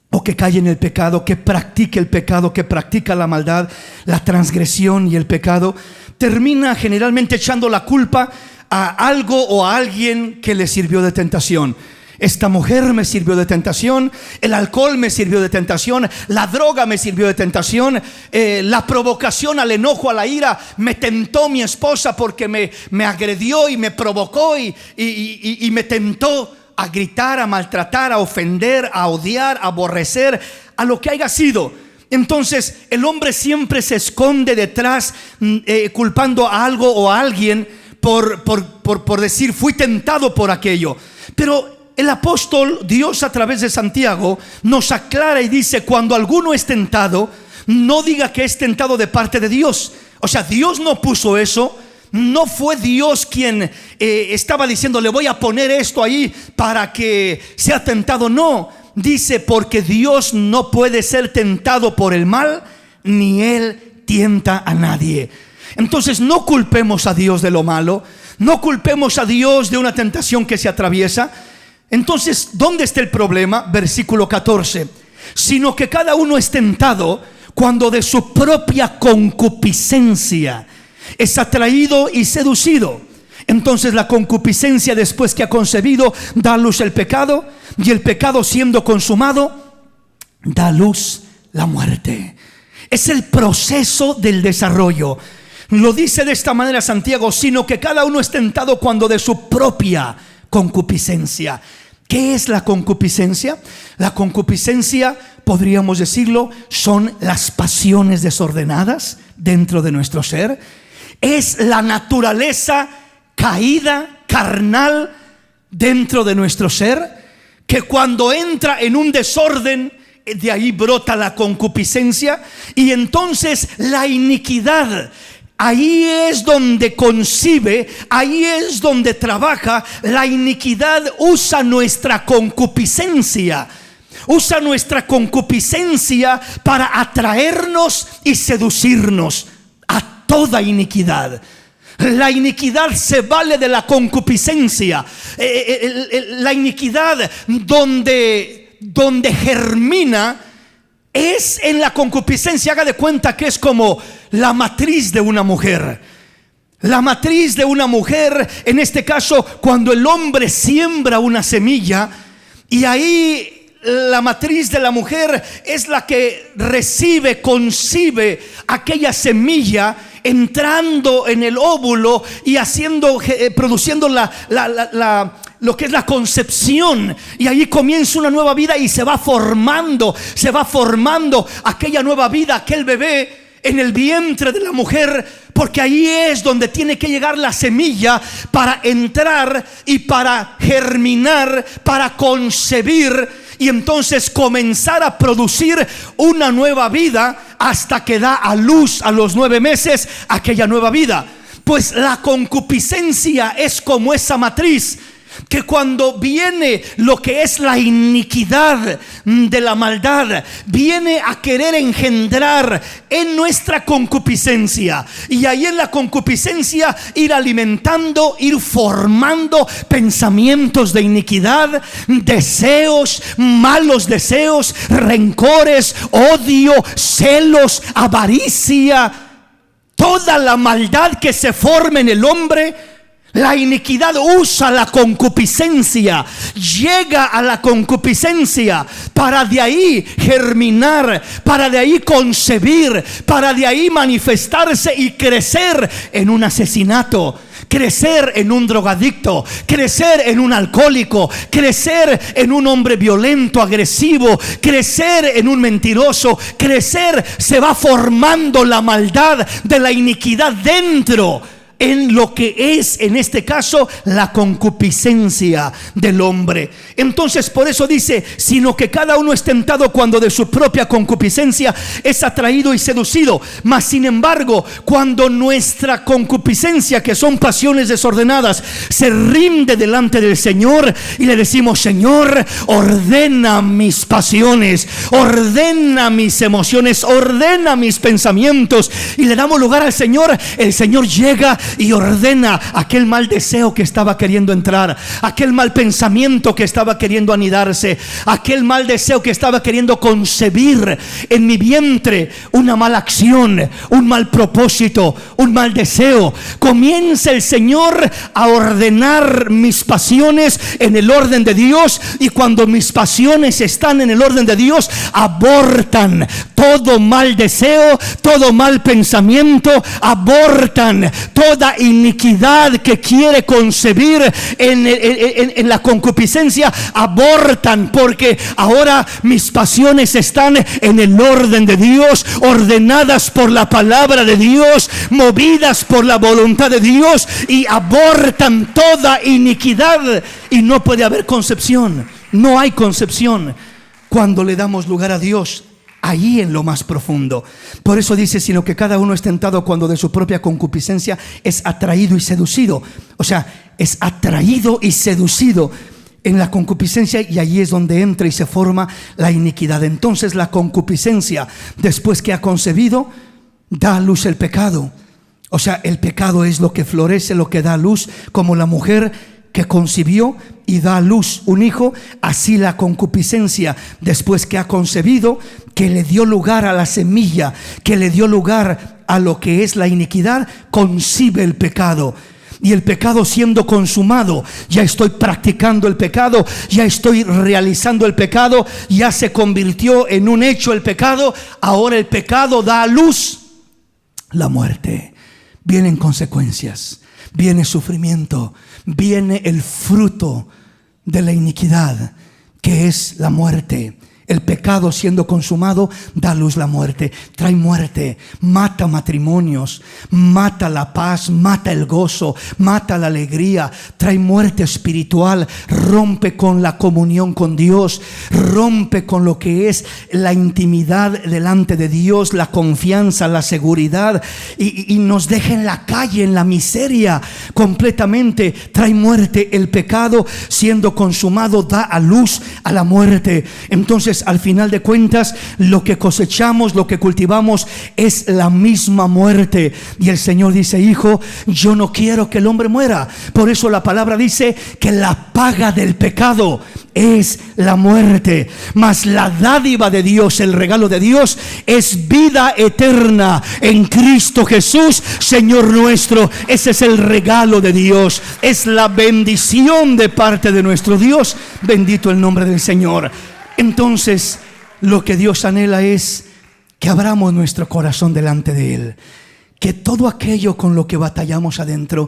o que cae en el pecado, que practique el pecado, que practica la maldad, la transgresión y el pecado, termina generalmente echando la culpa a algo o a alguien que le sirvió de tentación. Esta mujer me sirvió de tentación, el alcohol me sirvió de tentación, la droga me sirvió de tentación, la provocación al enojo, a la ira, me tentó mi esposa porque me agredió y me provocó y me tentó a gritar, a maltratar, a ofender, a odiar, a aborrecer, a lo que haya sido. Entonces el hombre siempre se esconde detrás, culpando a algo o a alguien por decir, fui tentado por aquello. Pero el apóstol, Dios a través de Santiago, nos aclara y dice, cuando alguno es tentado, no diga que es tentado de parte de Dios. O sea, Dios no puso eso. No fue Dios quien estaba diciendo, le voy a poner esto ahí para que sea tentado. No, dice, porque Dios no puede ser tentado por el mal, ni Él tienta a nadie. Entonces no culpemos a Dios de lo malo, no culpemos a Dios de una tentación que se atraviesa. Entonces, ¿dónde está el problema? Versículo 14. Sino que cada uno es tentado cuando de su propia concupiscencia es atraído y seducido. Entonces la concupiscencia, después que ha concebido, da a luz el pecado, y el pecado, siendo consumado, da a luz la muerte. Es el proceso del desarrollo. Lo dice de esta manera Santiago, sino que cada uno es tentado cuando de su propia concupiscencia. ¿Qué es la concupiscencia? La concupiscencia, podríamos decirlo, son las pasiones desordenadas dentro de nuestro ser. Es la naturaleza caída, carnal, dentro de nuestro ser, que cuando entra en un desorden, de ahí brota la concupiscencia. Y entonces la iniquidad, ahí es donde concibe, ahí es donde trabaja. La iniquidad usa nuestra concupiscencia, usa nuestra concupiscencia para atraernos y seducirnos a toda iniquidad. La iniquidad se vale de la concupiscencia. La iniquidad donde germina es en la concupiscencia. Haga de cuenta que es como la matriz de una mujer. La matriz de una mujer, en este caso, cuando el hombre siembra una semilla, y ahí la matriz de la mujer es la que recibe, concibe aquella semilla, entrando en el óvulo y produciendo lo que es la concepción, y ahí comienza una nueva vida y se va formando aquella nueva vida, aquel bebé en el vientre de la mujer, porque ahí es donde tiene que llegar la semilla para entrar y para germinar, para concebir, y entonces comenzar a producir una nueva vida hasta que da a luz a los 9 meses aquella nueva vida. Pues la concupiscencia es como esa matriz, que cuando viene lo que es la iniquidad de la maldad, viene a querer engendrar en nuestra concupiscencia, y ahí en la concupiscencia ir alimentando, ir formando pensamientos de iniquidad, deseos, malos deseos, rencores, odio, celos, avaricia. Toda la maldad que se forma en el hombre La iniquidad usa la concupiscencia, llega a la concupiscencia para de ahí germinar, para de ahí concebir, para de ahí manifestarse y crecer en un asesinato, crecer en un drogadicto, crecer en un alcohólico, crecer en un hombre violento, agresivo, crecer en un mentiroso, crecer. Se va formando la maldad de la iniquidad dentro, en lo que es, en este caso, la concupiscencia del hombre. Entonces, por eso dice: sino que cada uno es tentado cuando de su propia concupiscencia es atraído y seducido. Mas sin embargo, cuando nuestra concupiscencia, que son pasiones desordenadas, se rinde delante del Señor y le decimos: Señor, ordena mis pasiones, ordena mis emociones, ordena mis pensamientos, y le damos lugar al Señor, el Señor llega y ordena aquel mal deseo que estaba queriendo entrar, aquel mal pensamiento que estaba queriendo anidarse, aquel mal deseo que estaba queriendo concebir en mi vientre una mala acción, un mal propósito, un mal deseo. Comienza el Señor a ordenar mis pasiones en el orden de Dios, y cuando mis pasiones están en el orden de Dios, abortan todo mal deseo, todo mal pensamiento, abortan toda iniquidad que quiere concebir en la concupiscencia, abortan, porque ahora mis pasiones están en el orden de Dios, ordenadas por la palabra de Dios, movidas por la voluntad de Dios, y abortan toda iniquidad, y no puede haber concepción. No hay concepción cuando le damos lugar a Dios ahí en lo más profundo. Por eso dice: sino que cada uno es tentado cuando de su propia concupiscencia es atraído y seducido. O sea, es atraído y seducido en la concupiscencia, y allí es donde entra y se forma la iniquidad. Entonces la concupiscencia, después que ha concebido, da a luz el pecado. O sea, el pecado es lo que florece, lo que da a luz, como la mujer que concibió y da a luz un hijo. Así la concupiscencia, después que ha concebido, que le dio lugar a la semilla, que le dio lugar a lo que es la iniquidad, concibe el pecado. Y el pecado siendo consumado, ya estoy practicando el pecado, ya estoy realizando el pecado, ya se convirtió en un hecho el pecado. Ahora el pecado da a luz la muerte. Vienen consecuencias, viene sufrimiento, viene el fruto de la iniquidad, que es la muerte. El pecado siendo consumado da a luz la muerte. Trae muerte, mata matrimonios, mata la paz, mata el gozo, mata la alegría. Trae muerte espiritual, rompe con la comunión con Dios, rompe con lo que es la intimidad delante de Dios, la confianza, la seguridad, y nos deja en la calle, en la miseria completamente. Trae muerte. El pecado siendo consumado da a luz a la muerte. Entonces, al final de cuentas, lo que cosechamos, lo que cultivamos, es la misma muerte. Y el Señor dice: hijo, yo no quiero que el hombre muera. Por eso la palabra dice que la paga del pecado es la muerte, mas la dádiva de Dios, el regalo de Dios, es vida eterna en Cristo Jesús, Señor nuestro. Ese es el regalo de Dios, es la bendición de parte de nuestro Dios. Bendito el nombre del Señor. Entonces, lo que Dios anhela es que abramos nuestro corazón delante de Él, que todo aquello con lo que batallamos adentro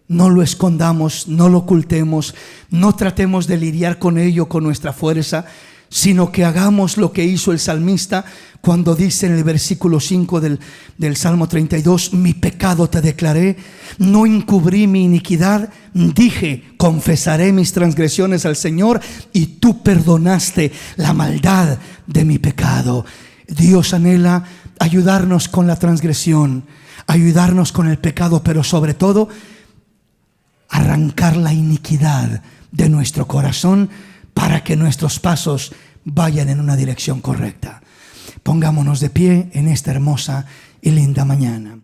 no lo escondamos, no lo ocultemos, no tratemos de lidiar con ello con nuestra fuerza, sino que hagamos lo que hizo el salmista cuando dice en el versículo 5 del Salmo 32: mi pecado te declaré, no encubrí mi iniquidad, dije, confesaré mis transgresiones al Señor, y tú perdonaste la maldad de mi pecado. Dios anhela ayudarnos con la transgresión, ayudarnos con el pecado, pero sobre todo arrancar la iniquidad de nuestro corazón para que nuestros pasos vayan en una dirección correcta. Pongámonos de pie en esta hermosa y linda mañana.